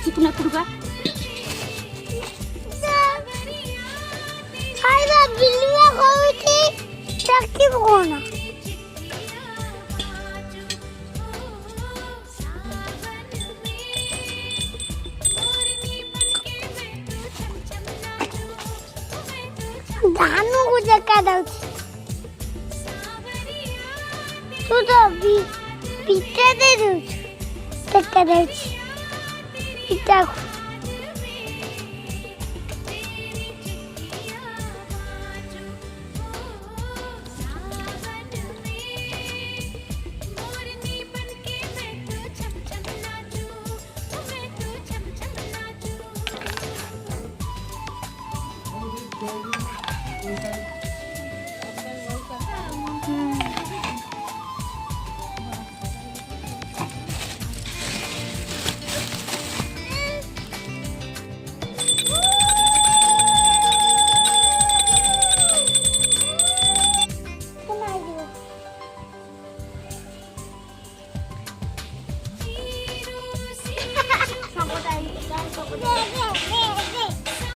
चिकना कुड़गा खाइबा बिल्लिया खाउती टक्की कोना धानु को जका दउची तू तो पीटे दे दउची जका दउची पीटा